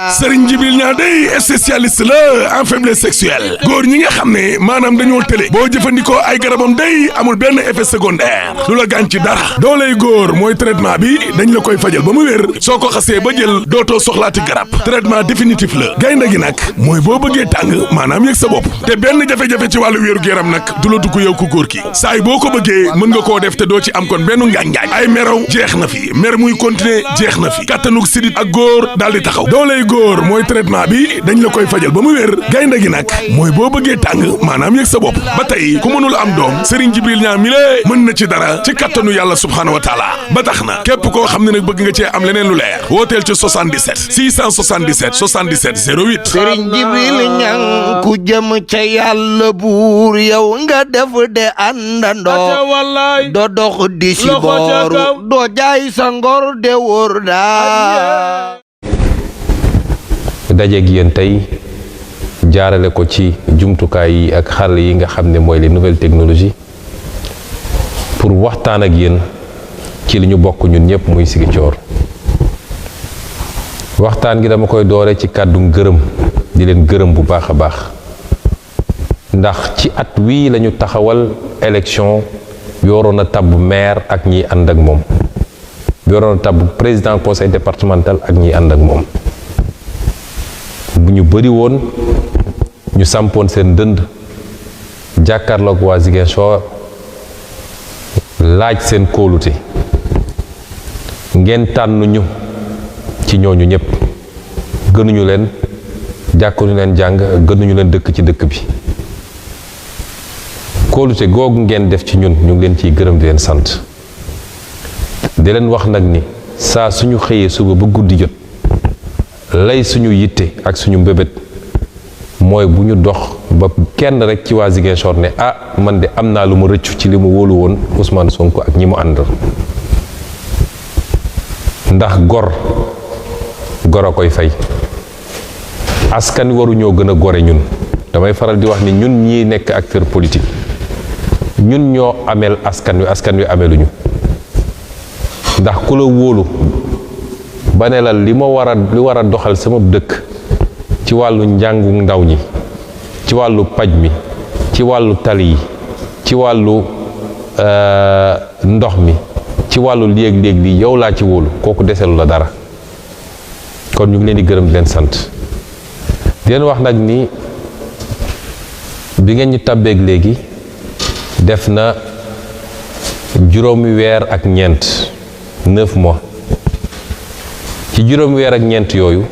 Serigne Djibril Niang day spécialiste la en faiblesse sexuelle góor ñi nga xam ne maanaam dañoo tële boo jëfandikoo ay garabam day amul benn effet secondaire du la gaañ ci dara dooley góor mooy traitement bi dañ la koy fajal ba mu wér soo ko xasee ba jël dootoo soxlaati garab traitement définitif la gaynde gi nag mooy boo bëggee tàng maanaam yëg sa bopp te benn jafe-jafe ci wàllu wéeru yaram nag du la dugg yow ku góor ki saay boo ko bëggee mën nga koo def te doo ci am kon benn ngaañ-ngaañ ay meraw jeex na fi mer muy continuer jeex na fi kattanug sidit ak góor daal di taxaw dooley góor mooy traitement bi dañ la koy fajal ba mu wér gaynde gi nag mooy boo bëggee tàng maanaam yëg sa bopp ba tey ku mënul am doom Serigne Djibril Niang mi lée mën na ci dara ci kattanu yàlla subhaanahu wa taala ba tax na képp koo xam ne nag bëgg nga cee am leneen lu leer wooteel ci 77 677 77 08 Serigne Djibril Niang ku jëm ca yàlla buur yow nga def de àndandoo doo dox di si booru doo jaay sa ngor de wóor daa dajeeg yéen tey jaarale ko ci jumtukaay yi ak xarala yi nga xam ne mooy les nouvelles technologies pour waxtaan ak yéen ci li ñu bokk ñun ñëpp muy Ziguinchor waxtaan gi dama koy doore ci kàddu gërëm di leen gërëm bu baax a baax ndax ci at wii lañu taxawal élection bi waroon a tabb maire ak ñiy ànd ak moom bi waroon a tabb président conseil départemental ak ñiy ànd ak moom bu ñu bëri woon ñu sampoon seen dënd jàkkaarloog waa Ziguinchor laaj seen kóolute ngeen tànn ñu ci ñooñu ñëpp gënuñu leen jàkkuñu leen jàng gënuñu leen dëkk ci dëkk bi kóolute googu ngeen def ci ñun ñu ngi leen ciy gërëm di leen sant di leen wax nag ni saa suñu xëyee suba ba guddi jot lay suñu yitte ak suñu mbébét mooy bu ñu dox ba kenn rek ci waa Ziguinchor ne ah man de am naa lu ma rëccu ci li mu wóolu woon Ousmane Sonko ak ñi mu àndal ndax gor a koy fay askan wi waruñoo gën a gore ñun damay faral di wax ni ñun ñi nekk acteur politique ñun ñoo ameel askan wi ameeluñu ndax ku la wóolu ba ne la li war a doxal sama dëkk ci wàllu njàngu ndaw ñi ci wàllu paj mi ci wàllu tali yi ci wàllu ndox mi ci wàllu léeg-léeg lii yow laa ci wóolu kooku deselu la dara kon ñu ngi leen di gërëm di leen sant di leen wax nag ni bi ngeen ñu tàbbeeg léegi def na juróomi weer ak ñeent 9 mois ci juróomi weer ak ñeent yooyu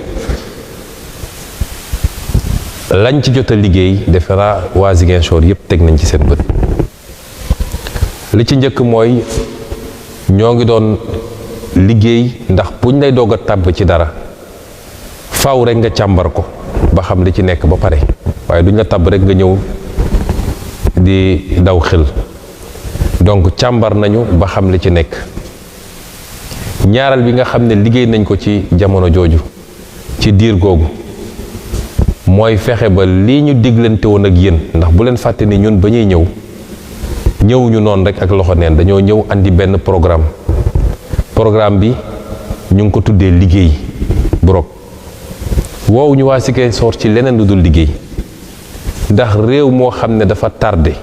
lañ ci jot a liggéey defe naa waa Ziguinchor yépp teg nañ ci seen bët li ci njëkk mooy ñoo ngi doon liggéey ndax buñ lay doog a tàbb ci dara faaw rek nga càmbar ko ba xam li ci nekk ba pare waaye duñ la tàbb rek nga ñëw di daw xel donc càmbar nañu ba xam li ci nekk ñaaral bi nga xam ne liggéey nañ ko ci jamono jooju ci diir googu mooy fexe ba lii ñu diglante woon ak yéen ndax bu leen fàtte ni ñun ba ñuy ñëwuñu noonu rek ak loxo neen dañoo ñëw andi benn programme bi ñu ngi ko tuddee liggéey brok woowu ñu waa Ziguinchor ci leneen lu dul liggéey ndax réew moo xam ne dafa tardé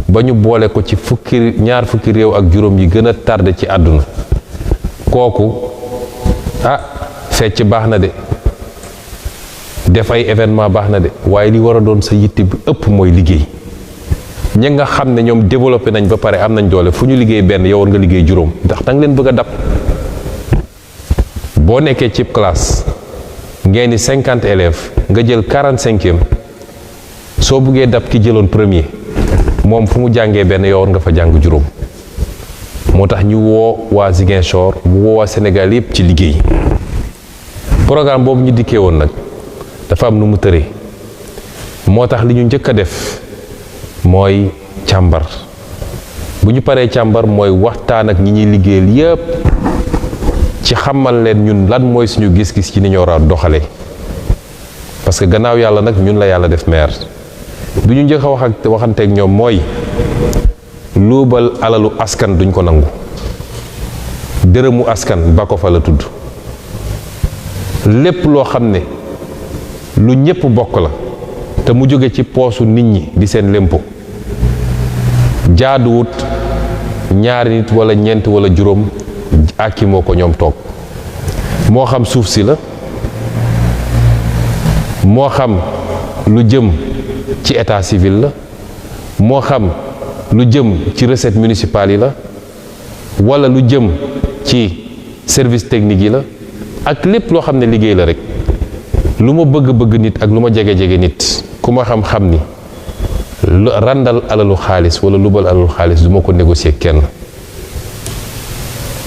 ba ñu boole ko ci ñaar fukki réew ak juróom yi gën a tardé ci àdduna kooku fecc baax na de def ay événement baax na de waaye li war a doon sa yitte bi ëpp mooy liggéey ñi nga xam ne ñoom développé nañ ba pare am nañ doole fu ñu liggéey benn yow war nga liggéey juróom ndax danga leen bëgg a dab boo nekkee cib classe ngeen ni 50 élèves nga jël 45e soo buggee dab ki jëloon premier moom fu mu jàngee benn yow war nga fa jàng juróom moo tax ñu woo waa Ziguinchor woo waa Sénégal yépp ci liggéey programme boobu ñu dikkee woon nag dafa am nu mu tëree moo tax li ñu njëkk a def mooy càmbar bu ñu paree càmbar mooy waxtaan ak ñi ñuy liggéeyal yépp ci xamal leen ñun lan mooy suñu gis-gis ci ni ñu war a doxalee parce que gannaaw yàlla nag ñun la yàlla def maire bi ñu njëkk a waxanteeg ñoom mooy luubal alalu askan duñ ko nangu dërëmu askan ba ko fa la tudd lépp loo xam ne lu ñépp bokk la te mu jóge ci poosu nit ñi di seen lempo jaaduwut ñaari nit wala ñeent wala juróom àkki moo ko ñoom toog moo xam suuf si la moo xam lu jëm ci état civil la moo xam lu jëm ci recette municipale yi la wala lu jëm ci service technique yi la ak lépp loo xam ne liggéey la rek lu ma bëgg nit ak lu ma jege nit ku ma xam-xam ni randal alalu xaalis wala lubal alalu xaalis du ma ko négocier kenn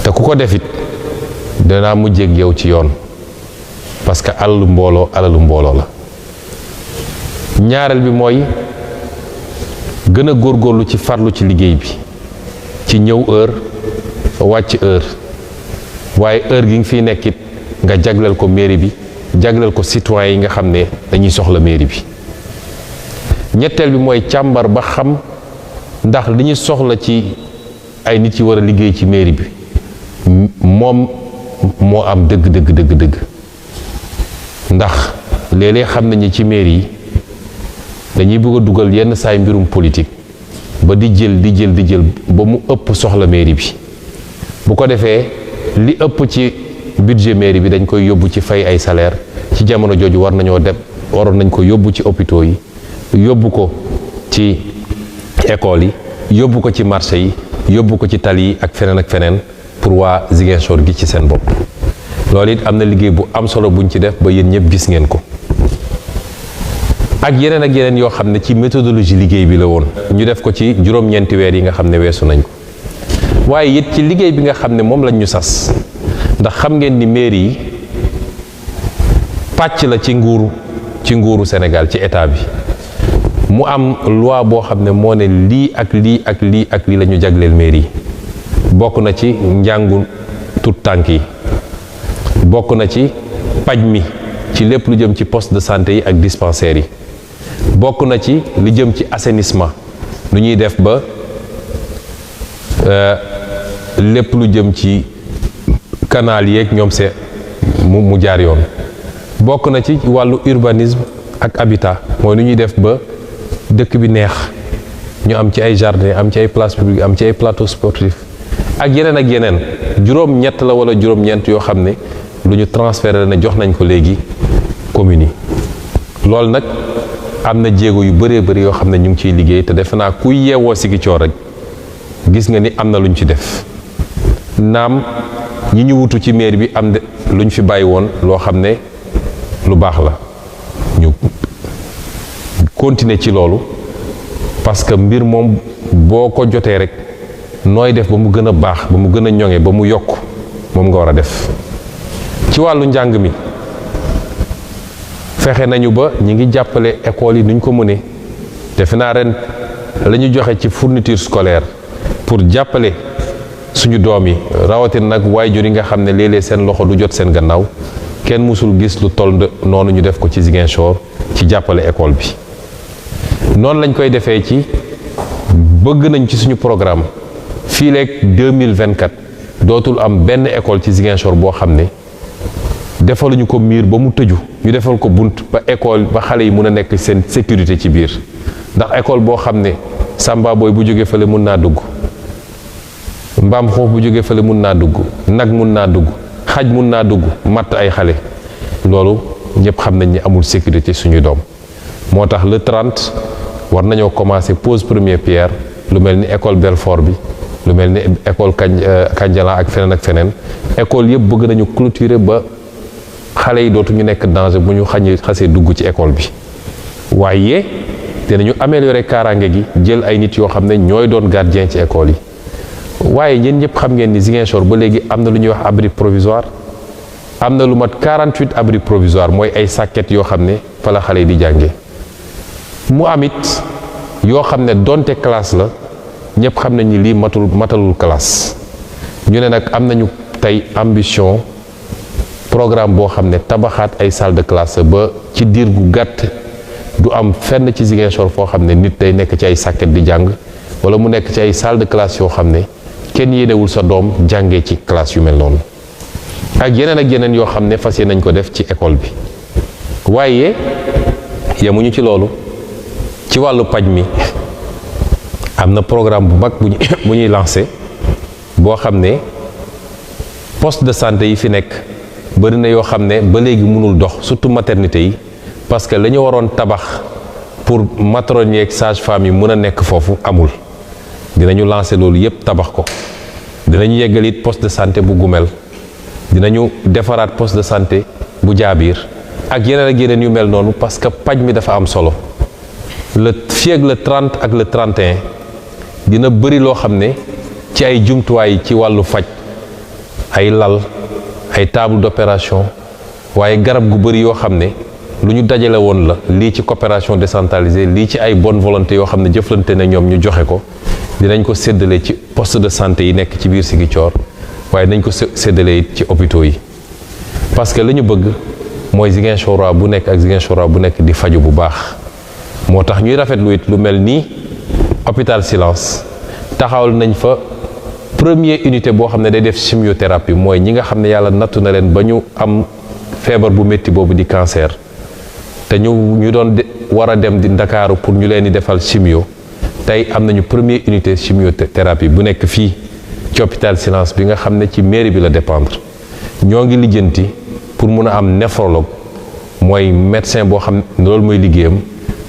te ku ko defit danaa mujjeeg yow ci yoon parce que alalu mbooloo la ñaareel bi mooy gën a góorgóorlu ci farlu ci liggéey bi ci ñëw heure wàcc heure waaye heure gi nga fiy nekkit nga jagleel ko mairie bi jagleel ko citoyen yi nga xam ne dañuy soxla mairie bi ñetteel bi mooy càmbar ba xam ndax li ñu soxla ci ay nit yi war a liggéey ci mairie bi moom moo am dëgg ndax léeg-léeg xam nañu ci mairie yi dañuy bëgg a dugal yenn saay mbirum politique ba di jël ba mu ëpp soxla mairie bi bu ko defee li ëpp ci budget mairie bi dañ koy yóbbu ci fay ay salaire ci jamono jooju waroon nañ ko yóbbu ci hôpitaux yi yóbbu ko ci école yi yóbbu ko ci marché yi yóbbu ko ci tali yi ak feneen pour waa Ziguinchor gi ci seen bopp loolu it am na liggéey bu am solo buñ ci def ba yéen ñëpp gis ngeen ko ak yeneen yoo xam ne ci méthodologie liggéey bi la woon ñu def ko ci juróom-ñeenti weer yi nga xam ne weesu nañ ko waaye it ci liggéey bi nga xam ne moom lañ ñu sas ndax xam ngeen ni mairie yi pàcc la ci nguuru Sénégal ci état bi mu am loi boo xam ne moo ne lii ak lii la ñu jagleel mairie yi bokk na ci njàngu tut tànk yi bokk na ci paj mi ci lépp lu jëm ci poste de santé yi ak dispensaires yi bokk na ci lu jëm ci assainissement lu ñuy def ba lépp lu jëm ci canal yeeg ñoom se mu jaar yoon bokk na ci wàllu urbanisme ak habitat mooy lu ñuy def ba dëkk bi neex ñu am ci ay jardin am ci ay place publique am ci ay plateau sportif ak yeneen juróom-ñett la wala juróom-ñeent yoo xam ne lu ñu transféré ne jox nañ ko léegi communes yi loolu nag am na jéego yu bëree yoo xam ne ñu ngi ciy liggéey te defe naa kuy yeewoo Ziguinchor rek gis nga ni am na lu ñu ci def naam ñi ñu wutu ci mairie bi am de lu ñu fi bàyyi woon loo xam ne lu baax la ñu continuer ci loolu parce que mbir moom boo ko jotee rek nooy def ba mu gën a baax ba mu gën a ñoŋe ba mu yokk moom nga war a def ci wàllu njàng mi fexe nañu ba ñi ngi jàppale école yi nuñ ko mënee defe naa ren la ñu joxe ci fourniture scolaire pour jàppale suñu doom yi rawatina nag waajur yi nga xam ne léeg-léeg seen loxo du jot seen gannaaw kenn mësul gis lu toll noonu ñu def ko ci Ziguinchor ci jàppale école bi noonu lañ koy defee ci bëgg nañ ci suñu programme fii leeg 2024 dootul am benn école ci Ziguinchor boo xam ne defaluñu ko miir ba mu tëju ñu defal ko bunt ba école ba xale yi mun a nekk seen sécurité ci biir ndax école boo xam ne samba booy bu jógee fële mun naa dugg mbaam xoof bu jógee fële mun naa dugg nag mun naa dugg xaj mun naa dugg matt ay xale loolu ñëpp xam nañ ni amul sécurité suñu doom moo tax le 30 war nañoo commencer pose première pierre lu mel ni école Belfort bi lu mel ni école Kandialang ak feneen école yëpp bëgg nañu clôturer ba xale yi dootuñu nekk danger bu ñu xasee dugg ci école bi waaye dinañu améliorer kaaraange gi jël ay nit yoo xam ne ñooy doon gardien ci école yi waaye ñeen ñëpp xam ngeen ni Ziguinchor ba léegi am na lu ñuy wax abri provisoire am na lu mat 48 abri provisoire mooy ay sàkket yoo xam ne fa la xale yi di jànge mu amit yoo xam ne donte classe la ñëpp xam nañ ni lii matalul classe ñu ne nag am nañu tey ambition programme boo xam ne tabaxaat ay salle de classe ba ci diir gu gàtt du am fenn ci Ziguinchor foo xam ne nit day nekk ci ay sàkket di jàng wala mu nekk ci ay salle de classe yoo xam ne kenn yéenewul sa doom jàngee ci classe yu mel noonu ak yeneen yoo xam ne fas yéene nañ ko def ci école bi. waaye yemuñu ci loolu, ci wàllu paj mi am na programme bu mag bu ñuy lancé boo xam ne poste de santé yi fi nekk bëri na yoo xam ne ba léegi mënul dox, surtout maternité yi, parce que la ñu waroon tabax pour matrone yeeg sage-femme yi mën a nekk foofu amul. dinañu lancé loolu yépp tabax ko. dinañu yeggal it poste de santé bu Gumel, dinañu defaraat poste de santé bu Jaabiir ak yeneen yu mel noonu, parce que paj mi dafa am solo. fii ak le 30 ak le 31 dina bëri loo xam ne ci ay jumtuwaay ci wàllu faj, ay lal, ay table d'opération, waaye garab gu bëri yoo xam ne lu ñu dajale woon la, lii ci coopération décentralisée, lii ci ay bonne volonté yoo xam ne jëflante na ñoom ñu joxe ko. dinañ ko séddale ci poste de santé yi nekk ci biir Ziguinchor, waaye nañ ko séddale it ci hôpitaux yi, parce que li ñu bëgg mooy Ziguinchor bu nekk ak Ziguinchor bu nekk di faju bu baax. moo tax ñuy rafetlu it lu mel nii hôpital Silence taxawal nañ fa première unité boo xam ne day def chimiothérapie, mooy ñi nga xam ne yàlla nattu na leen ba ñu am feebar bu métti boobu di cancer, te ñu doon war a dem di Ndakaaru pour ñu leen di defal chimio. tey am nañu première unité chimiothérapie bu nekk fii ci hôpital Silence bi nga xam ne ci mairie bi la dépendre. ñoo ngi lijjanti pour mun a am néphrologue, mooy médecin boo xam ne loolu mooy liggéeyam,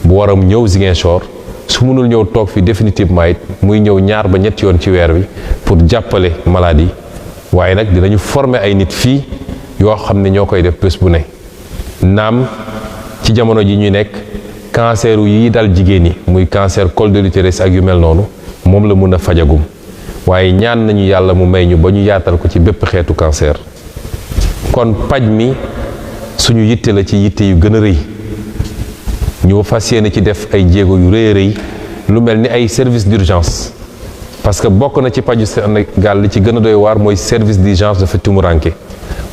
bu war a ñëw Ziguinchor, su mënul ñëw toog fi définitivement it muy ñëw 2 ba 3 yoon ci weer wi pour jàppale malade yi. waaye nag dinañu former ay nit fii yoo xam ne ñoo koy def bés bu ne. naam ci jamono ji ñu nekk cancer yi dal jigéen ñi, muy cancer col de l'utérus ak yu mel noonu, moom la mun a fajagum, waaye ñaan nañu yàlla mu may ñu ba ñu yaatal ko ci bépp xeetu cancer. kon paj mi suñu yitte la ci yitte yu gën a rëy, ñu fas yéene ci def ay jéego yu rëy a rëy, lu mel ni ay service d'urgence, parce que bokk na ci paju Sénégal li ci gën a doy waar mooy service d'urgence dafa tumuranke.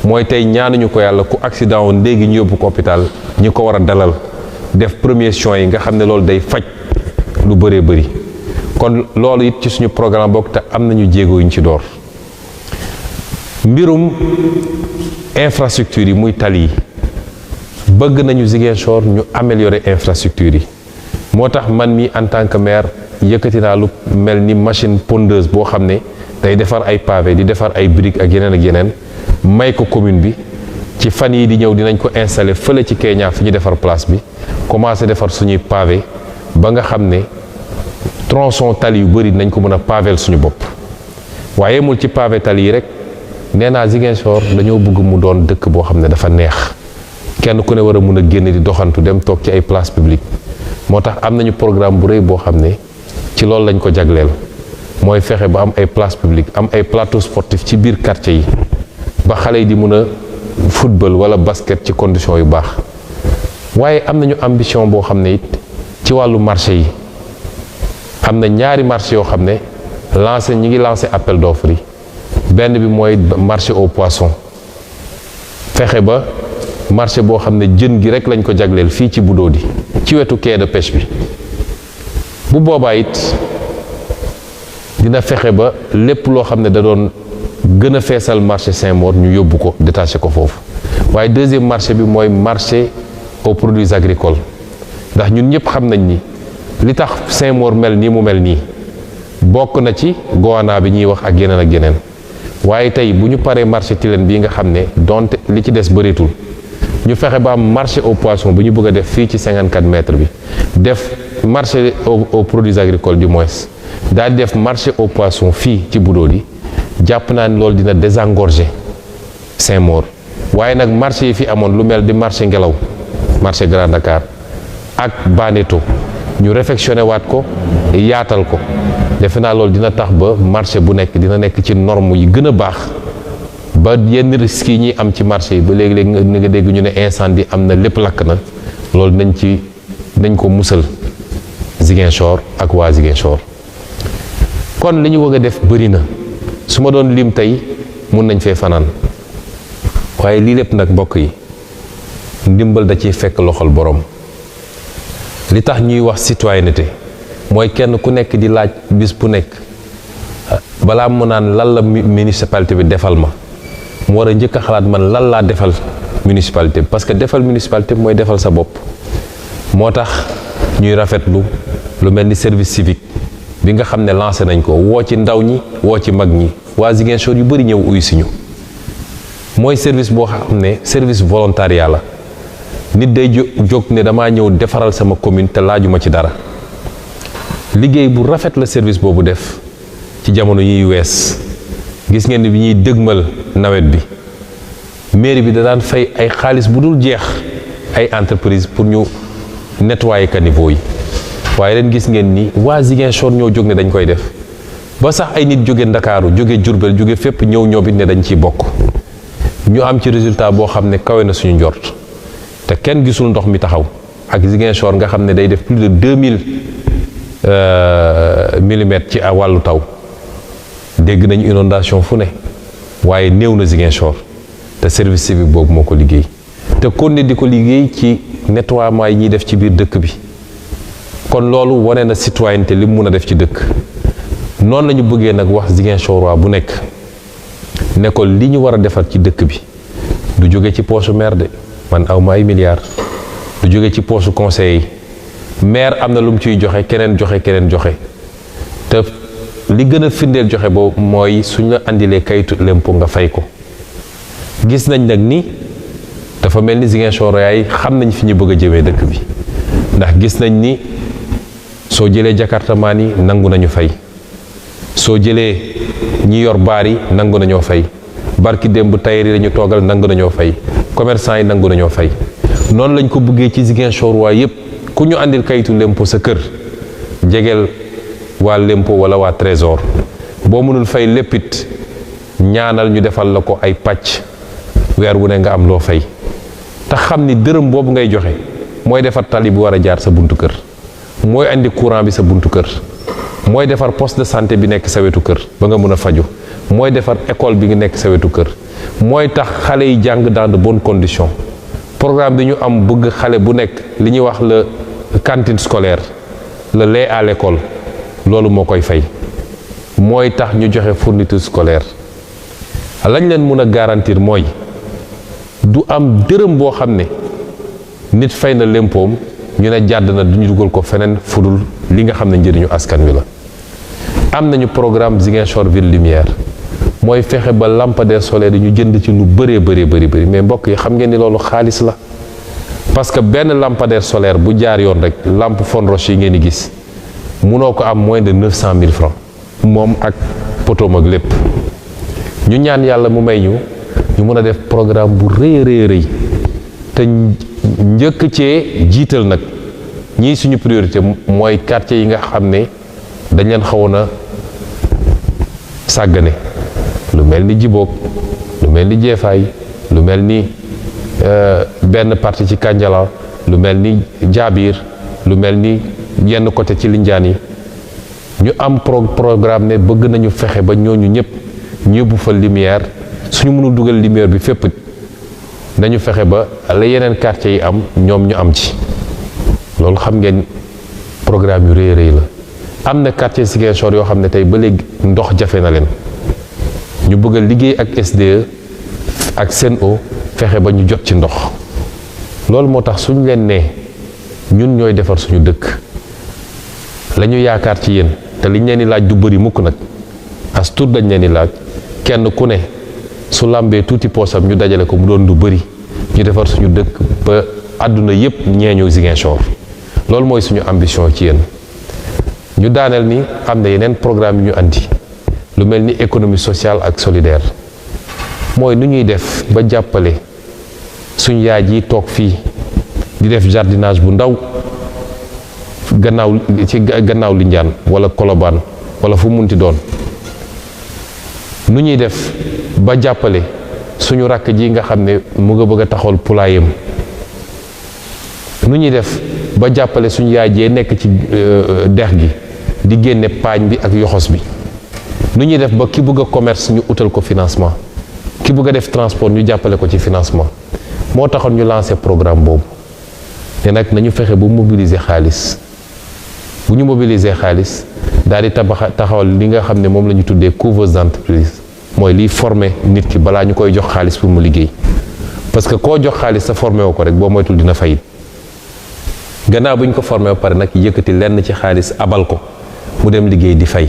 mooy tey ñaanuñu ko yàlla, ku accident woon léegi ñu yóbbu ko hôpital, ñi ko war a dalal def premier soins yi, nga xam ne loolu day faj lu bëree bëri. kon loolu it ci suñu programme bokk, te am nañu jéego yuñ ci door. mbirum infrastructure yi muy tali yi, bëgg nañu Ziguinchor ñu améliorer infrastructure yi. moo tax man mi en tant que maire yëkkati naa lu mel ni machine pondeuse boo xam ne day defar ay pavé, di defar ay briques ak yeneen may ko commune bi. ci fan yi di ñëw dinañ ko installer fële ci Kenya fi ñu defar place bi, commencé defar suñuy pavé ba nga xam ne tronçon tali yu bëri nañ ko mën a pavel suñu bopp. waaye mul ci pavé tali yi rek, nee naa Ziguinchor dañoo bëgg mu doon dëkk boo xam ne dafa neex, kenn ku ne war a mun a génn di doxantu dem toog ci ay place publique. moo tax am nañu programme bu rëy boo xam ne ci loolu lañ ko jagleel, mooy fexe ba am ay place publique, am ay plateau sportif ci biir quartier yi, ba xale yi di mun a football wala basket ci condition yu baax. waaye am nañu ambition boo xam ne it ci wàllu marché yi, am na 2 marché yoo xam ne ñi ngi lancé appel d'offre yi. benn bi mooy marché au poisson, fexe ba marché boo xam ne jën gi rek lañ ko jagleel fii ci Budodi ci wetu quai de pêche bi. bu boobaa it dina fexe ba lépp loo xam ne da doon gën a feesal marché Saint-Maur ñu yóbbu ko, détaché ko foofu. waaye deuxième marché bi mooy marché aux produits agricoles, ndax ñun ñëpp xam nañ ni li tax Saint-Maur mel nii mu mel nii bokk na ci goana bi ñuy wax ak yeneen. waaye tey bu ñu paree marché Tilène bii nga xam ne donte li ci des bëreetul, ñu fexe ba am marché au poisson bu ñu bëgg a def fii ci 54 mètres bi, def marché aux produits agricoles du moins, daal di def marché au poisson fii ci Budodi. jàpp naa ni loolu dina désengorger Saint-Maur. waaye nag marché yi fi amoon lu mel di marché Ngelaw, marché Grand Dakar ak Baneto, ñu réfectionné waat ko, yaatal ko. defe naa loolu dina tax ba marché bu nekk dina nekk ci norme yi gën a baax, ba yenn risques yi ñuy am ci marché yi ba léegi-léegi nga dégg ñu ne incendie am na, lépp lakk na. loolu nañ ko musal Ziguinchor ak waa Ziguinchor. kon li ñu bëgg a def bëri na, su ma doon lim tey mun nañ fee fanaan. waaye lii lépp nag mbokk yi, ndimbal da ciy fekk loxol borom. li tax ñuy wax citoyenneté mooy kenn ku nekk di laaj bis bu nekk balaa mu naan lan la municipalité bi defal ma, mu war a njëkk a xalaat man lan laa defal municipalité parce que defal municipalité mooy defal sa bopp. moo tax ñuy rafetlu lu mel ni service civique bi nga xam ne lancé nañ ko woo ci ndaw ñi woo ci mag ñi waa Ziguinchor yu bëri ñëw uyu si ñu mooy service boo xam ne service volontariat la nit day jóg ne damaa ñëw defaral sama commune te laajuma ci dara liggéey bu rafet la service boobu def ci jamono yiy wees gis ngeen ni bi ñuy dëgmal nawet bi mairie bi da daan fay ay xaalis bu dul jeex ay entreprise pour ñu nettoyer caniveau yi waaye leen gis ngeen ni waa Ziguinchor ñoo jóg ne dañ koy def ba sax ay nit jóge Ndakaaru jóge Jurbel jóge fépp ñëw ñoom it ne dañ ciy bokk ñu am ci résultat boo xam ne kawe na suñu njort te kenn gisul ndox mi taxaw ak Ziguinchor nga xam ne day def plus de 2000 millimètres ci wàllu taw dégg nañu inondation fu ne waaye néew na Ziguinchor te service civique boobu moo ko liggéey te kon ne di ko liggéey ci nettoiement yi ñuy def ci biir dëkk bi kon loolu wane na citoyenneté li mu mun a def ci dëkk noonu la ñu bëggee nag wax Ziguinchor waa bu nekk ne ko li ñu war a defar ci dëkk bi du jóge ci poche maire de man aw ma ay milliards du jóge ci poche conseil yi maire am na lu mu ciy joxe keneen joxe te li gën a firndeel joxe boobu mooy suñ la andilee kayitu lempo nga fay ko gis nañ nag ni dafa mel ni Ziguinchor yaay xam nañ fi ñu bëgg a jëmee dëkk bi ndax gis nañ ni soo jëlee jakartamaan yi nangu nañu fay soo jëlee ñi yor baar yi nangu nañoo fay barki démb tailleur yi lañu toogal nangu nañoo fay commerçant yi nangu nañoo fay noonu lañ ko bëggee ci Ziguinchor waa yépp ku ñu andil kayitu lempo sa kër jegeel waa lempo wala waa trésor boo mënul fay léppit ñaanal ñu defal la ko ay pàcc weer wu ne nga am loo fay te xam ni dërëm boobu ngay joxe mooy defar tali bi war a jaar sa buntu kër mooy andi courant bi sa buntu kër mooy defar poste de santé bi nekk sa wetu kër ba nga mën a faju mooy defar école bi nga nekk sa wetu kër mooy tax xale yi jàng dans de bonnes conditions programme bi ñu am bëgg xale bu nekk li ñuy wax le cantine scolaire le lait à l'école loolu moo koy fay mooy tax ñu joxe fourniture scolaire lañ leen mën a garantir mooy du am dërëm boo xam ne nit fay na lempoom ñu ne jàdd na duñu dugal ko feneen fudul li nga xam ne njëriñu askan wi la am nañu programme Ziguinchor ville lumière mooy fexe ba lampadaire solaire yi ñu jënd ci lu bëree bëri mais mbokk yi xam ngeen ni loolu xaalis la parce que benn lampadaire solaire bu jaar yoon rek lampe Fonroche yi ngeen di gis munoo ko am moins de 900 000 francs moom ak potoom ak lépp ñu ñaan yàlla mu may ñu mën a def programme bu rëy te njëkk cee jiital nag ñii suñu priorité mooy quartier yi nga xam ne dañ leen xawoon a sàggane lu mel ni Jiboog lu mel ni Jeefaay lu mel ni benn partie ci Kanjala lu mel ni Jaabiir lu mel ni yenn côté ci Linjaan yi ñu am programme ne bëgg nañu fexe ba ñooñu ñëpp ñu yóbbu fa lumière suñu mënul dugal lumière bi fépp dañu fexe ba la yeneen quartier yi am ñoom ñu am ci loolu xam ngeen programme yu rëy la am na quartier Ziguinchor yoo xam ne tey ba léegi ndox jafe na leen ñu bëgg a liggéey ak SDE ak Sen'Eau fexe ba ñu jot ci ndox loolu moo tax suñ leen nee ñun ñooy defar suñu dëkk la ñu yaakaar ci yéen te liñ leen di laaj du bëri mukk nag as tuut dañ leen di laaj kenn ku ne su làmbee tuuti poosam ñu dajale ko mu doon du bëri ñu defar suñu dëkk ba àdduna yépp ñeeñu Ziguinchor loolu mooy suñu ambition ci yéen ñu daaneel ni am na yeneen programme yu ñu andi lu mel ni économie sociale ak solidaire mooy nu ñuy def ba jàppale suñ yaay ji toog fii di def jardinage bu ndaw gannaaw Linjaan wala Kolobaan wala fu munti doon nu ñuy def ba jàppale suñu rakk ji nga xam ne mu nga bëgg a taxawal poulailler nu ñuy def ba jàppale suñu yaay jee nekk ci dex gi di génne paañ bi ak yoxos bi nu ñuy def ba ki bëgg a commerce ñu utal ko financement ki bëgg a def transport ñu jàppale ko ci financement moo taxoon ñu lancé programme boobu te nag nañu fexe bu mobiliser xaalis bu ñu mobiliser xaalis daal di taxawal li nga xam ne moom la ñu tuddee couveuse d'entreprise mooy liy former nit ki balaa ñu koy jox xaalis pour mu liggéey parce que koo jox xaalis sa formé woo ko rek boo moytul dina fayit gannaaw bu ñu ko formé ba pare nag yëkkati lenn ci xaalis abal ko mu dem liggéey di fay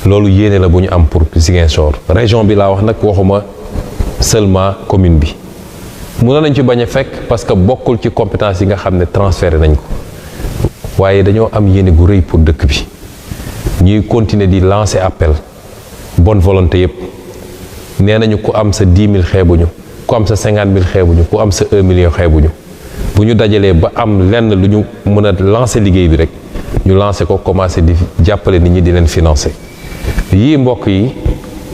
loolu yéene la bu ñu am pour Ziguinchor région bi laa wax nag waxuma seulement commune bi mënoon nañ ci bañ a fekk parce que bokkul ci compétence yi nga xam ne transféré nañ ko waaye dañoo am yéene gu rëy pour dëkk bi ñuy continuer di lancer appel bonne volonté yëpp nee nañu ku am sa 10 000 xeebuñu ku am sa 50 000 xeebuñu ku am sa 1 million xeebuñu bu ñu dajalee ba am lenn lu ñu mën a lancer liggéey bi rek ñu lancer ko commencer di jàppale nit ñi di leen financer yii mbokk yi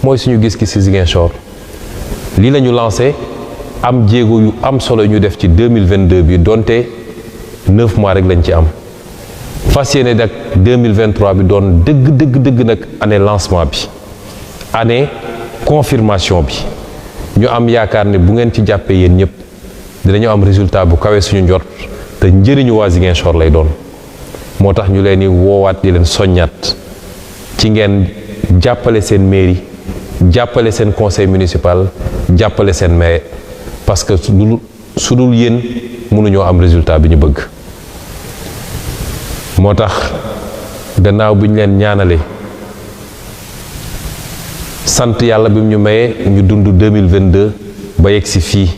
mooy suñu gis-gis ci Ziguinchor lii la ñu lancé am jéego yu am solo ñu def ci 2022 bi donte 9 mois rek lañ ci am fas yéene nag 2023 bi doon dëgg nag année lancement bi année confirmation bi ñu am yaakaar ne bu ngeen ci jàppee yéen ñëpp dinañu am résultat bu kawe suñu njort te njëriñu waa Ziguinchor lay doon moo tax ñu leen di woowaat di leen soññaat ci ngeen jàppale seen mairie jàppale seen conseil municipal jàppale seen maire parce que su dul yéen mënuñoo am résultat bi ñu bëgg moo tax gannaaw bi ñu leen ñaanalee sant yàlla bi mu ñu mayee ñu dund 2022 ba yegg si fii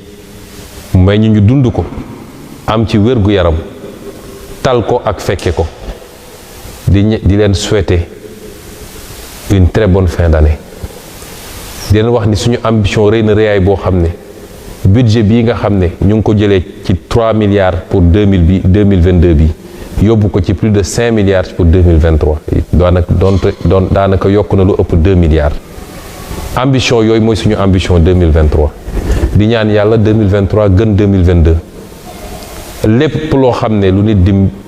may ñu dund ko am ci wér-gu-yaram tal ko ak fekke ko di leen souhaiter une très bonne fin d'année di leen wax ni suñu ambition rëy na rëyaay boo xam ne budget bii nga xam ne ñu ngi ko jëlee ci 3 milliards pour 2022 bi yóbbu ko ci plus de 5 milliards pour 2023 daanaka yokk na lu ëpp 2 milliards ambition yooyu mooy suñu ambition 2023 di ñaan yàlla 2023 gën 2022 lépp loo xam ne lu nit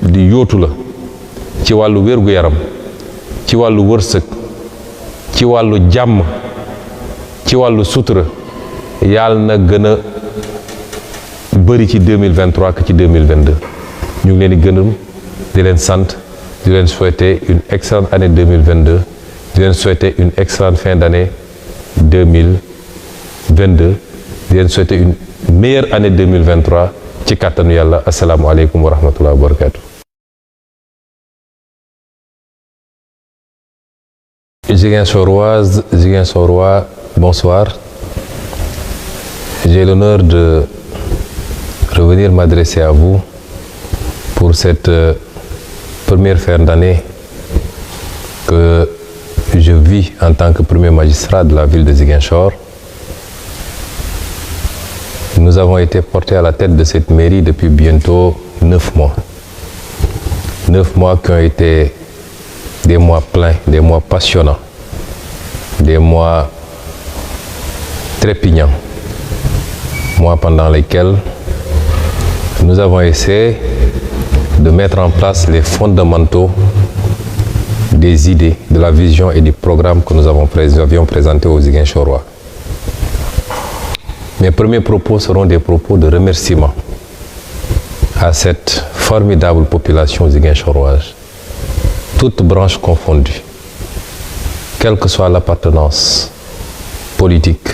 di yóotu la ci wàllu wér-gu-yaram ci wàllu wërsëg ci wàllu jàmm ci wàllu sutura yàlla na gën a bëri ci 2023 que ci 2022 ñu ngi leen di gënam di leen sant di leen souhaiter une excellente année 2022 di leen souhaiter une excellente fin d'année 2022 di leen souhaiter une meilleure année 2023 ci kàttanu yàlla asalaamualeykum wa rahmatullah wa barakatu. Ziguinchoroises, Ziguinchorois, bonsoir. J'ai l'honneur de revenir m'adresser à vous pour cette première fin d'année que je vis en tant que premier magistrat de la ville de Ziguinchor. Nous avons été portés à la tête de cette mairie depuis bientôt 9 mois. 9 mois qui ont été des mois pleins, des mois passionnants, des mois trépignants, mois pendant lesquels nous avons essayé de mettre en place les fondamentaux des idées, de la vision et du programme que nous avions présenté aux Ziguinchorois. Mes premiers propos seront des propos de remerciement à cette formidable population ziguinchoroise, toutes branches confondues, quelle que soit l'appartenance politique,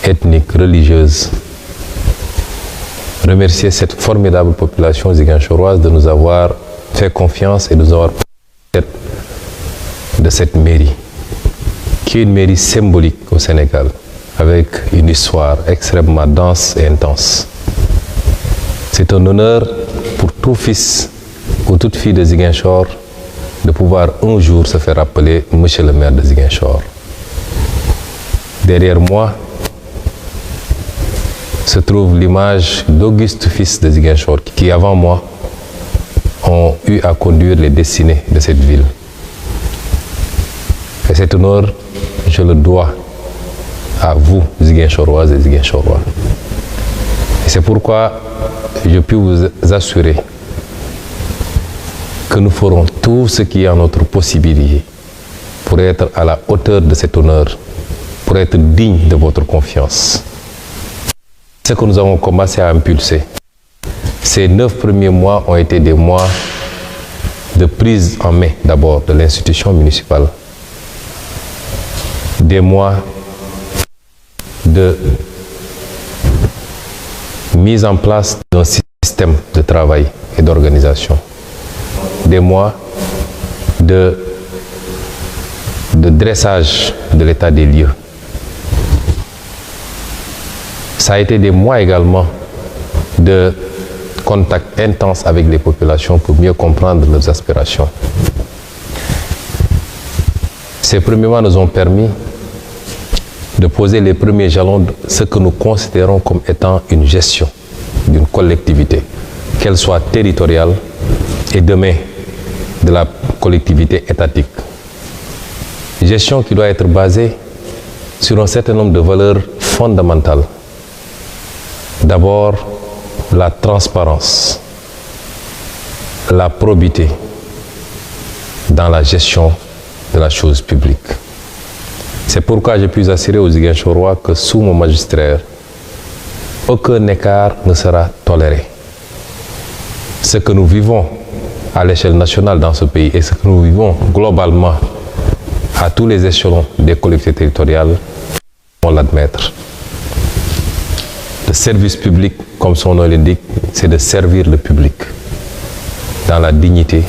ethnique, religieuse. Remercier cette formidable population ziguinchoroise de nous avoir fait confiance et de nous avoir tête de cette mairie, qui est une mairie symbolique au Sénégal, avec une histoire extrêmement dense et intense. C'est un honneur pour tout fils ou toute fille de Ziguinchor de pouvoir un jour se faire appeler Monsieur le maire de Ziguinchor. Derrière moi se trouve l'image d'Auguste fils de Ziguinchor qui, avant moi, ont eu à conduire les destinées de cette ville. Et cet honneur, je le dois à vous, Ziguinchoroises et Ziguinchorois. Et c'est pourquoi je puis vous assurer que nous ferons tout ce qui est en notre possibilité pour être à la hauteur de cet honneur, pour être digne de votre confiance. Ce que nous avons commencé à impulser, ces 9 premiers mois ont été des mois de prise en main d'abord de l'institution municipale, des mois de mise en place d'un système de travail et d'organisation, des mois de dressage de l'état des lieux. Ça a été des mois également de contact intense avec les populations pour mieux comprendre leurs aspirations. Ces premiers mois nous ont permis de poser les premiers jalons de ce que nous considérons comme étant une gestion d'une collectivité, qu'elle soit territoriale et demain de la collectivité étatique. Gestion qui doit être basée sur un certain nombre de valeurs fondamentales. D'abord, la transparence, la probité dans la gestion de la chose publique. C'est pourquoi je puis assurer aux Ziguinchorois que sous mon magistère, aucun écart ne sera toléré. Ce que nous vivons à l'échelle nationale dans ce pays et ce que nous vivons globalement à tous les échelons des collectivités territoriales, on l'admettre. Le service public, comme son nom l'indique, c'est de servir le public dans la dignité,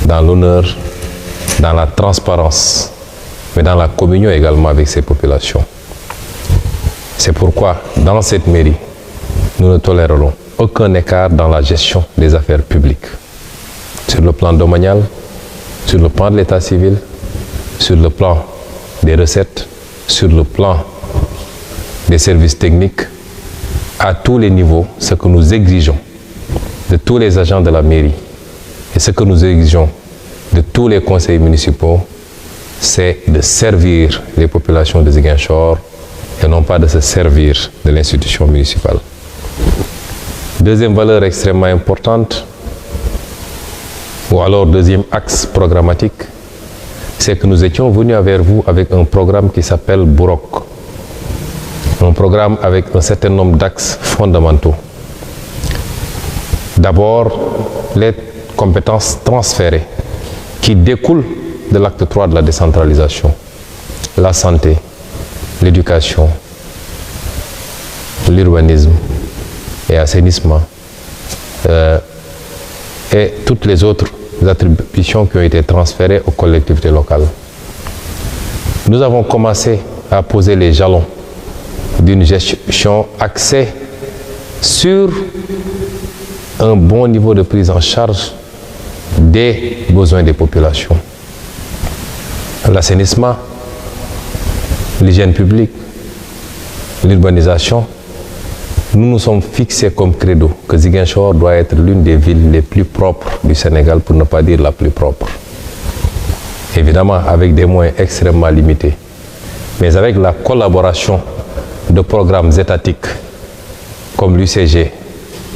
dans l'honneur, dans la transparence, mais dans la communion également avec ses populations. C'est pourquoi, dans cette mairie, nous ne tolérerons aucun écart dans la gestion des affaires publiques, sur le plan domanial, sur le plan de l'état civil, sur le plan des recettes, sur le plan des services techniques, à tous les niveaux. Ce que nous exigeons de tous les agents de la mairie et ce que nous exigeons de tous les conseils municipaux, c'est de servir les populations de Ziguinchor et non pas de se servir de l'institution municipale. Deuxième valeur extrêmement importante, ou alors deuxième axe programmatique, c'est que nous étions venus vers vous avec un programme qui s'appelle Bourok. Un programme avec un certain nombre d'axes fondamentaux. D'abord, les compétences transférées qui découlent de l'acte 3 de la décentralisation. La santé, l'éducation, l'urbanisme et assainissement et toutes les autres attributions qui ont été transférées aux collectivités locales. Nous avons commencé à poser les jalons d'une gestion axée sur un bon niveau de prise en charge des besoins des populations. L'assainissement, l'hygiène publique, l'urbanisation, nous nous sommes fixés comme credo que Ziguinchor doit être l'une des villes les plus propres du Sénégal, pour ne pas dire la plus propre. Évidemment, avec des moyens extrêmement limités, mais avec la collaboration de programmes étatiques comme l'UCG,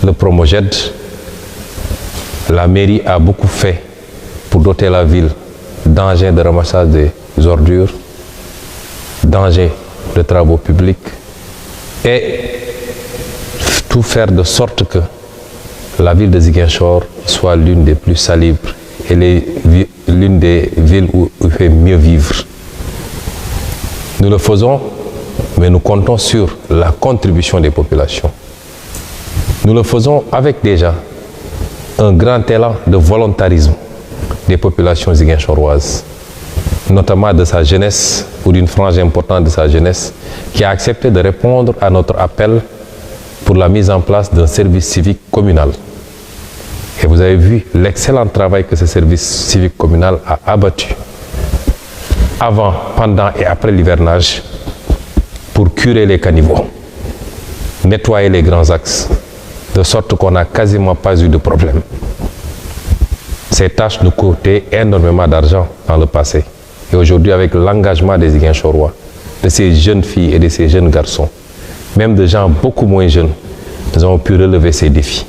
le Promoged, la mairie a beaucoup fait pour doter la ville d'engins de ramassage des ordures, d'engins de travaux publics et tout faire de sorte que la ville de Ziguinchor soit l'une des plus salubres et l'une des villes où il fait mieux vivre. Nous le faisons, mais nous comptons sur la contribution des populations. Nous le faisons avec déjà un grand élan de volontarisme des populations ziguinchoroises, notamment de sa jeunesse ou d'une frange importante de sa jeunesse, qui a accepté de répondre à notre appel pour la mise en place d'un service civique communal. Et vous avez vu l'excellent travail que ce service civique communal a abattu avant, pendant et après l'hivernage pour curer les caniveaux, nettoyer les grands axes, de sorte qu'on n'a quasiment pas eu de problème. Ces tâches nous coûtaient énormément d'argent dans le passé. Et aujourd'hui, avec l'engagement des Ziguinchorois, de ces jeunes filles et de ces jeunes garçons, même de gens beaucoup moins jeunes, nous avons pu relever ces défis.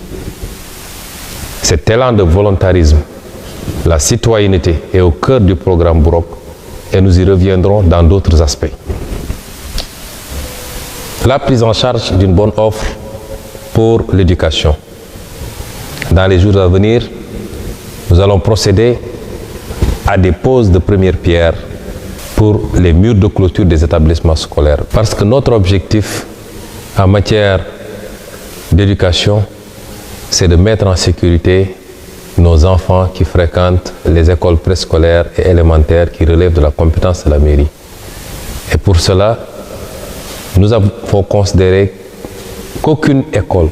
Cet élan de volontarisme, la citoyenneté est au cœur du programme Bourok et nous y reviendrons dans d'autres aspects. La prise en charge d'une bonne offre pour l'éducation. Dans les jours à venir, nous allons procéder à des poses de première pierre pour les murs de clôture des établissements scolaires. Parce que notre objectif en matière d'éducation, c'est de mettre en sécurité nos enfants qui fréquentent les écoles préscolaires et élémentaires qui relèvent de la compétence de la mairie. Et pour cela, nous avons considéré qu'aucune école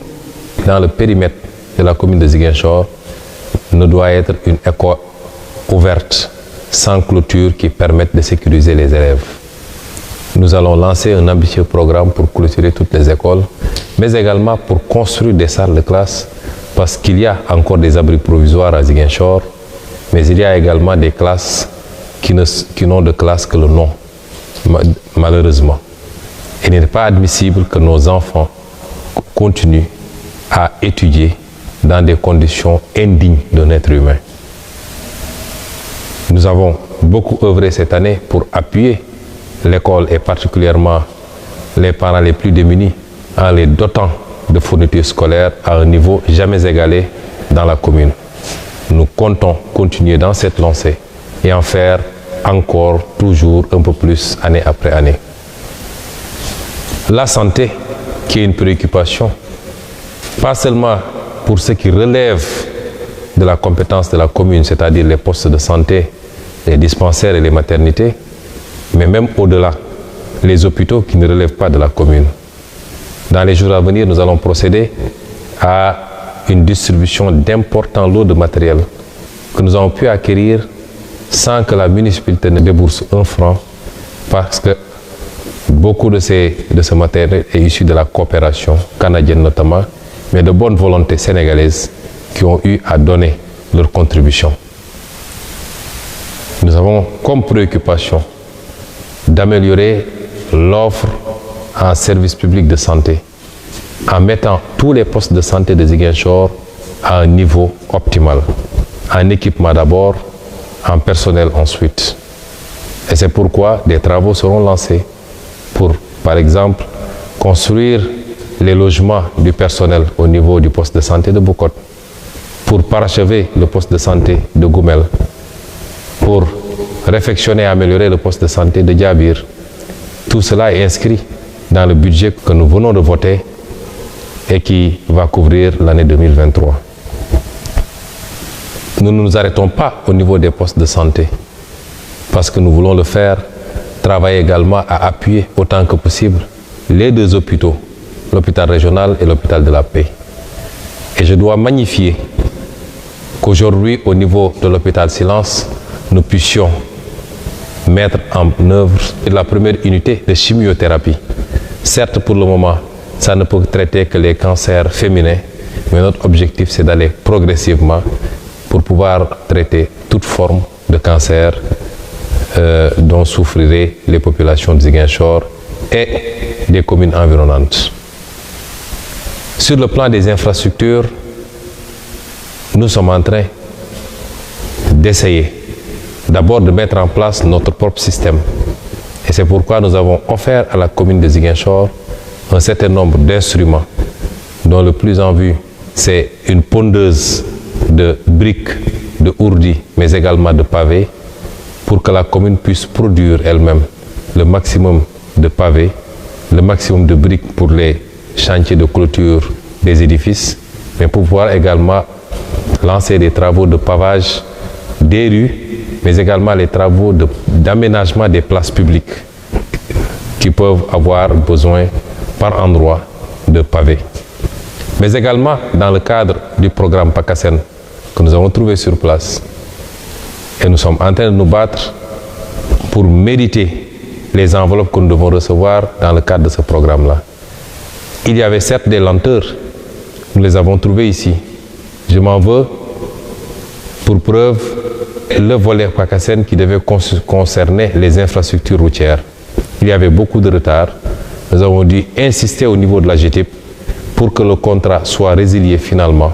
dans le périmètre de la commune de Ziguinchor ne doit être une école ouverte, sans clôture qui permette de sécuriser les élèves. Nous allons lancer un ambitieux programme pour clôturer toutes les écoles, mais également pour construire des salles de classe, parce qu'il y a encore des abris provisoires à Ziguinchor, mais il y a également des classes qui n'ont de classe que le nom, malheureusement. Il n'est pas admissible que nos enfants continuent à étudier dans des conditions indignes d'un être humain. Nous avons beaucoup œuvré cette année pour appuyer l'école et particulièrement les parents les plus démunis en les dotant de fournitures scolaires à un niveau jamais égalé dans la commune. Nous comptons continuer dans cette lancée et en faire encore toujours un peu plus année après année. La santé, qui est une préoccupation, pas seulement pour ce qui relève de la compétence de la commune, c'est-à-dire les postes de santé, les dispensaires et les maternités, mais même au-delà, les hôpitaux qui ne relèvent pas de la commune. Dans les jours à venir, nous allons procéder à une distribution d'importants lots de matériel que nous avons pu acquérir sans que la municipalité ne débourse un franc, parce que beaucoup de ce matériel est issu de la coopération canadienne notamment, mais de bonne volonté sénégalaise qui ont eu à donner leur contribution. Nous avons comme préoccupation d'améliorer l'offre en service public de santé en mettant tous les postes de santé de Ziguinchor à un niveau optimal, en équipement d'abord, en personnel ensuite. Et c'est pourquoi des travaux seront lancés pour, par exemple, construire les logements du personnel au niveau du poste de santé de Bukot, pour parachever le poste de santé de Goumel, pour réfectionner et améliorer le poste de santé de Diabir. Tout cela est inscrit dans le budget que nous venons de voter et qui va couvrir l'année 2023. Nous ne nous arrêtons pas au niveau des postes de santé parce que nous voulons le faire travailler également à appuyer autant que possible les deux hôpitaux, l'hôpital régional et l'hôpital de la Paix. Et je dois magnifier qu'aujourd'hui, au niveau de l'hôpital Silence, nous puissions mettre en œuvre la première unité de chimiothérapie. Certes, pour le moment, ça ne peut traiter que les cancers féminins, mais notre objectif, c'est d'aller progressivement pour pouvoir traiter toute forme de cancer dont souffriraient les populations de Ziguinchor et des communes environnantes. Sur le plan des infrastructures, nous sommes en train d'essayer d'abord de mettre en place notre propre système. Et c'est pourquoi nous avons offert à la commune de Ziguinchor un certain nombre d'instruments, dont le plus en vue, c'est une pondeuse de briques, de ourdis, mais également de pavés, pour que la commune puisse produire elle-même le maximum de pavés, le maximum de briques pour les chantiers de clôture des édifices, mais pour pouvoir également lancer des travaux de pavage des rues, mais également les travaux d'aménagement des places publiques qui peuvent avoir besoin par endroit de pavés. Mais également dans le cadre du programme PACASEN que nous avons trouvé sur place. Et nous sommes en train de nous battre pour mériter les enveloppes que nous devons recevoir dans le cadre de ce programme-là. Il y avait certes des lenteurs, nous les avons trouvées ici. Je m'en veux pour preuve le volet PACASEN qui devait concerner les infrastructures routières. Il y avait beaucoup de retard. Nous avons dû insister au niveau de la GTIP pour que le contrat soit résilié finalement.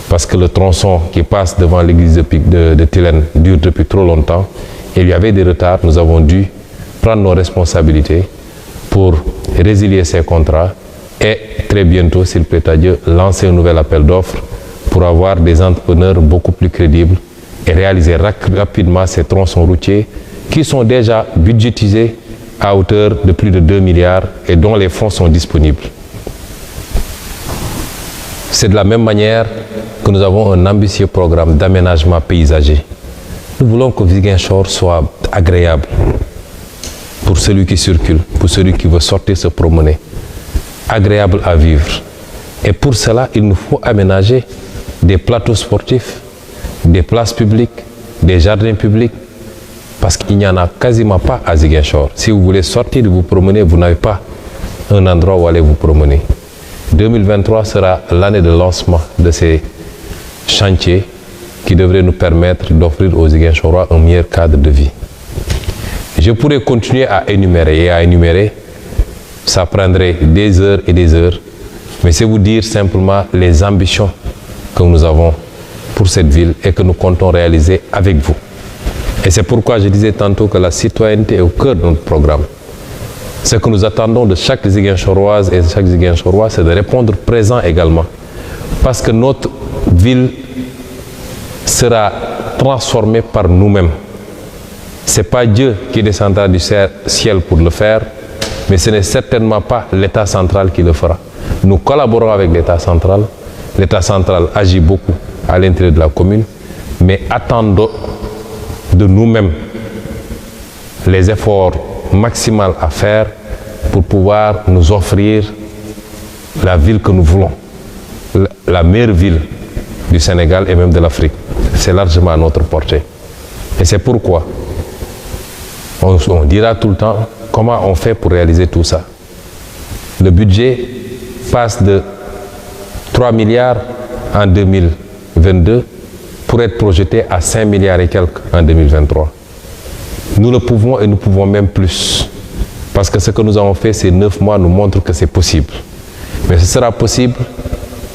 Parce que le tronçon qui passe devant l'église de Tilène dure depuis trop longtemps. Et il y avait des retards. Nous avons dû prendre nos responsabilités pour résilier ces contrats et très bientôt, s'il plaît à Dieu, lancer un nouvel appel d'offres pour avoir des entrepreneurs beaucoup plus crédibles et réaliser rapidement ces tronçons routiers qui sont déjà budgétisés à hauteur de plus de 2 milliards et dont les fonds sont disponibles. C'est de la même manière que nous avons un ambitieux programme d'aménagement paysager. Nous voulons que Ziguinchor soit agréable pour celui qui circule, pour celui qui veut sortir se promener, agréable à vivre. Et pour cela, il nous faut aménager des plateaux sportifs, des places publiques, des jardins publics, parce qu'il n'y en a quasiment pas à Ziguinchor. Si vous voulez sortir de vous promener, vous n'avez pas un endroit où aller vous promener. 2023 sera l'année de lancement de ces chantiers qui devraient nous permettre d'offrir aux Ziguinchorois un meilleur cadre de vie. Je pourrais continuer à énumérer, ça prendrait des heures et des heures, mais c'est vous dire simplement les ambitions que nous avons pour cette ville et que nous comptons réaliser avec vous. Et c'est pourquoi je disais tantôt que la citoyenneté est au cœur de notre programme. Ce que nous attendons de chaque Ziguinchoroise et de chaque Ziguinchorois, c'est de répondre présent également. Parce que notre ville sera transformée par nous-mêmes. Ce n'est pas Dieu qui descendra du ciel pour le faire, mais ce n'est certainement pas l'État central qui le fera. Nous collaborons avec l'État central. L'État central agit beaucoup à l'intérieur de la commune, mais attendons de nous-mêmes les efforts maximaux à faire pour pouvoir nous offrir la ville que nous voulons, la meilleure ville du Sénégal et même de l'Afrique. C'est largement à notre portée. Et c'est pourquoi on dira tout le temps comment on fait pour réaliser tout ça. Le budget passe de 3 milliards en 2022 pour être projeté à 5 milliards et quelques en 2023. Nous le pouvons et nous pouvons même plus. Parce que ce que nous avons fait ces 9 mois nous montre que c'est possible. Mais ce sera possible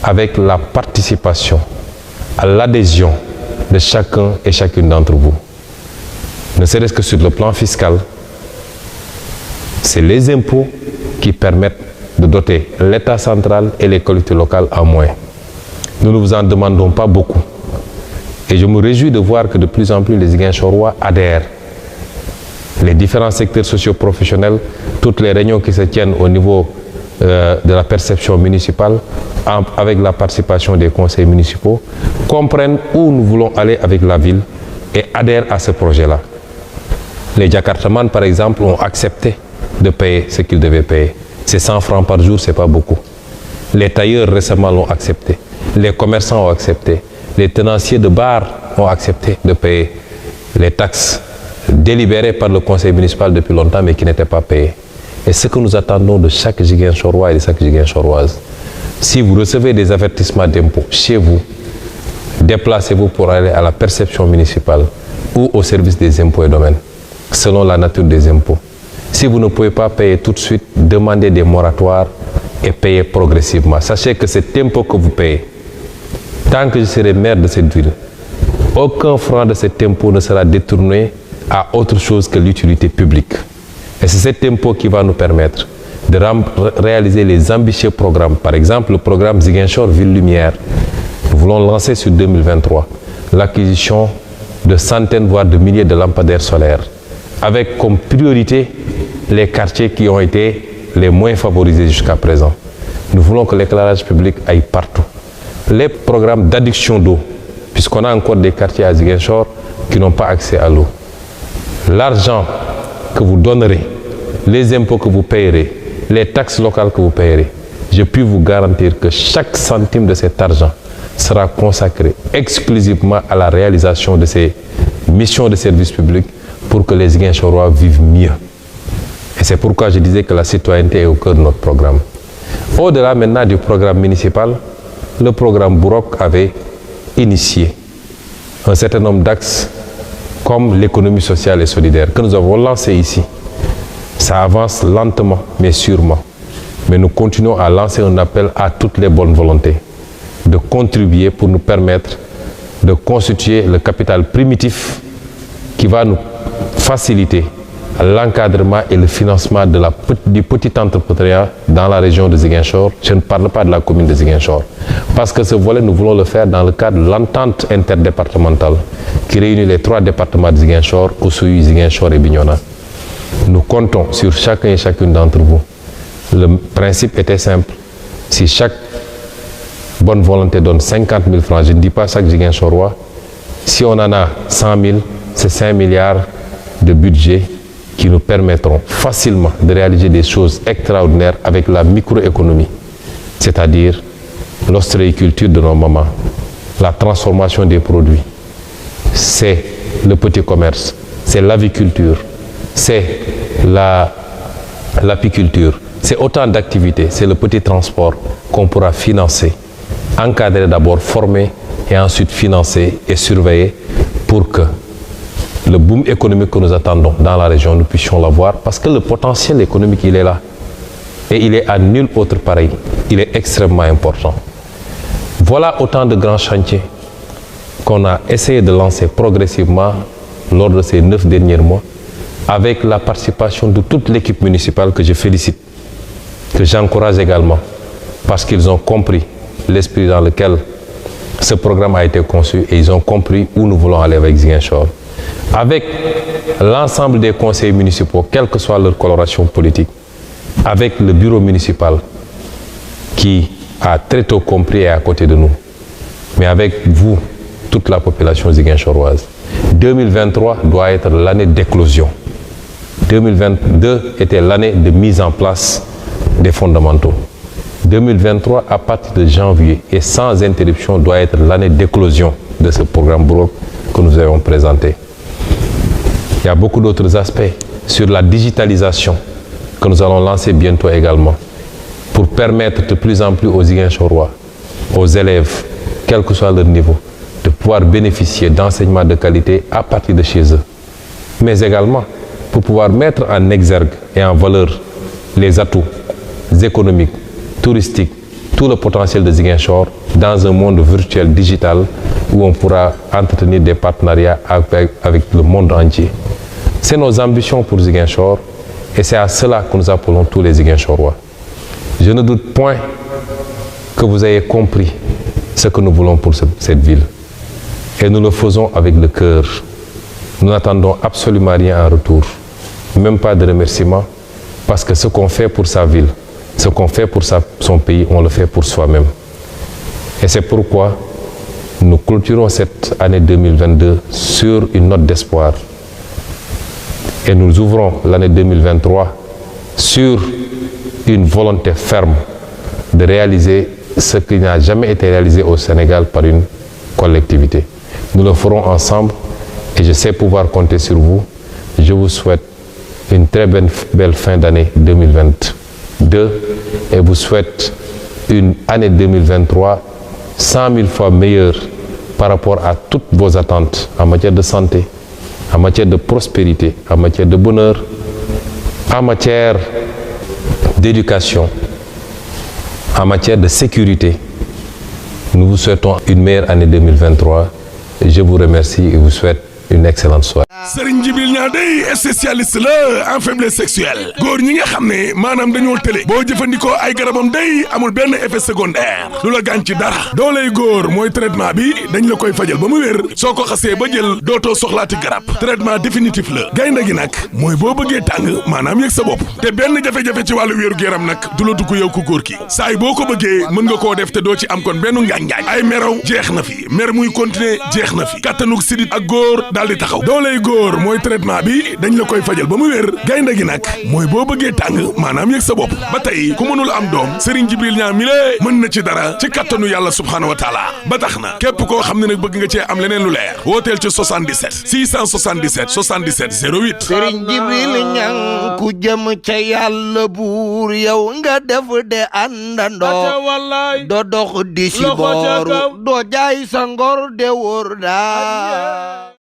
avec la participation, à l'adhésion de chacun et chacune d'entre vous. Ne serait-ce que sur le plan fiscal, c'est les impôts qui permettent de doter l'État central et les collectivités locales en moyens. Nous ne vous en demandons pas beaucoup. Et je me réjouis de voir que de plus en plus les Ziguinchorois adhèrent. Les différents secteurs socio-professionnels, toutes les réunions qui se tiennent au niveau de la perception municipale, avec la participation des conseils municipaux, comprennent où nous voulons aller avec la ville et adhèrent à ce projet-là. Les Jakartamans, par exemple, ont accepté de payer ce qu'ils devaient payer. C'est 100 francs par jour, ce n'est pas beaucoup. Les tailleurs récemment l'ont accepté. Les commerçants ont accepté. Les tenanciers de bars ont accepté de payer les taxes délibérées par le conseil municipal depuis longtemps, mais qui n'étaient pas payées. Et ce que nous attendons de chaque Ziguinchorois et de chaque Ziguinchoroise, si vous recevez des avertissements d'impôts chez vous, déplacez-vous pour aller à la perception municipale ou au service des impôts et domaines, selon la nature des impôts. Si vous ne pouvez pas payer tout de suite, demandez des moratoires et payez progressivement. Sachez que cet impôt que vous payez, tant que je serai maire de cette ville, aucun franc de cet impôt ne sera détourné à autre chose que l'utilité publique. Et c'est cet impôt qui va nous permettre de réaliser les ambitieux programmes. Par exemple, le programme Ziguinchor Ville Lumière. Nous voulons lancer sur 2023 l'acquisition de centaines, voire de milliers de lampadaires solaires, avec comme priorité les quartiers qui ont été les moins favorisés jusqu'à présent. Nous voulons que l'éclairage public aille partout. Les programmes d'adduction d'eau, puisqu'on a encore des quartiers à Ziguinchor qui n'ont pas accès à l'eau. L'argent que vous donnerez, les impôts que vous payerez, les taxes locales que vous payerez, je puis vous garantir que chaque centime de cet argent sera consacré exclusivement à la réalisation de ces missions de service public pour que les Ziguinchorois vivent mieux. Et c'est pourquoi je disais que la citoyenneté est au cœur de notre programme. Au-delà maintenant du programme municipal, le programme Bourok avait initié un certain nombre d'axes comme l'économie sociale et solidaire que nous avons lancé ici. Ça avance lentement mais sûrement. Mais nous continuons à lancer un appel à toutes les bonnes volontés de contribuer pour nous permettre de constituer le capital primitif qui va nous faciliter l'encadrement et le financement du petit entrepreneuriat dans la région de Ziguinchor. Je ne parle pas de la commune de Ziguinchor. Parce que ce volet, nous voulons le faire dans le cadre de l'entente interdépartementale qui réunit les 3 départements de Ziguinchor, Oussouye, Ziguinchor et Bignona. Nous comptons sur chacun et chacune d'entre vous. Le principe était simple. Si chaque bonne volonté donne 50 000 francs, je ne dis pas chaque Ziguinchorois, si on en a 100 000, c'est 5 milliards de budget qui nous permettront facilement de réaliser des choses extraordinaires avec la microéconomie, c'est-à-dire l'ostréiculture de nos mamans, la transformation des produits, c'est le petit commerce, c'est l'aviculture, c'est l'apiculture, c'est autant d'activités, c'est le petit transport qu'on pourra financer, encadrer d'abord, former et ensuite financer et surveiller pour que le boom économique que nous attendons dans la région, nous puissions l'avoir parce que le potentiel économique, il est là. Et il est à nul autre pareil. Il est extrêmement important. Voilà autant de grands chantiers qu'on a essayé de lancer progressivement lors de ces 9 derniers mois avec la participation de toute l'équipe municipale que je félicite, que j'encourage également parce qu'ils ont compris l'esprit dans lequel ce programme a été conçu et ils ont compris où nous voulons aller avec Ziguinchor. Avec l'ensemble des conseils municipaux, quelle que soit leur coloration politique, avec le bureau municipal qui a très tôt compris et à côté de nous, mais avec vous, toute la population ziguinchoroise. 2023 doit être l'année d'éclosion. 2022 était l'année de mise en place des fondamentaux. 2023, à partir de janvier et sans interruption, doit être l'année d'éclosion de ce programme Burok que nous avons présenté. Il y a beaucoup d'autres aspects sur la digitalisation que nous allons lancer bientôt également pour permettre de plus en plus aux Ziguinchorois, aux élèves, quel que soit leur niveau, de pouvoir bénéficier d'enseignements de qualité à partir de chez eux. Mais également pour pouvoir mettre en exergue et en valeur les atouts économiques, touristiques, tout le potentiel de Ziguinchor dans un monde virtuel digital où on pourra entretenir des partenariats avec le monde entier. C'est nos ambitions pour Ziguinchor et c'est à cela que nous appelons tous les Ziguinchorois. Je ne doute point que vous ayez compris ce que nous voulons pour cette ville. Et nous le faisons avec le cœur. Nous n'attendons absolument rien en retour, même pas de remerciements, parce que ce qu'on fait pour sa ville, ce qu'on fait pour son pays, on le fait pour soi-même. Et c'est pourquoi nous clôturons cette année 2022 sur une note d'espoir. Et nous ouvrons l'année 2023 sur une volonté ferme de réaliser ce qui n'a jamais été réalisé au Sénégal par une collectivité. Nous le ferons ensemble et je sais pouvoir compter sur vous. Je vous souhaite une très belle fin d'année 2022 et vous souhaite une année 2023 100 000 fois meilleure par rapport à toutes vos attentes en matière de santé, en matière de prospérité, en matière de bonheur, en matière d'éducation, en matière de sécurité. Nous vous souhaitons une meilleure année 2023. Je vous remercie et vous souhaite une excellente soirée. Serigne Djibril Niang day spécialiste la en faiblesse sexuelle góor ñi nga xam ne maanaam dañoo tële boo jëfandikoo ay garabam day amul benn effet secondaire lu la gaañ ci dara dooley góor mooy traitement bi dañ la koy fajal ba mu wér soo ko xasee ba jël dootoo soxlaati garab traitement définitif la gaynde gi nag mooy boo bëggee tàng maanaam yëg sa bopp te benn jafe-jafe ci wàllu wéeru yaram nag du la dugg yow ku góor ki saay boo ko bëggee mën nga koo def te doo ci am kon benn ngaañ-ngaañ ay meraw jeex na fi mer muy continuer jeex na fi kattanug sidit ak góor daal di taxaw dooley góor mooy traitement bi dañ la koy fajal ba mu wér gaynde gi nag mooy boo bëggee tàng maanaam yëg sa bopp ba tey ku mënul am doom Serigne Djibril Niang mi lée mën na ci dara ci kattanu yàlla subhaanahu wa taala ba tax na képp koo xam ne nag bëgg nga cee am leneen lu leer wooteel ci 77 677 77 08 Serigne Djibril Niang ku jëm ca yàlla buur yow nga def de àndandoo doo dox di si booru doo jaay sa ngor de wóor daa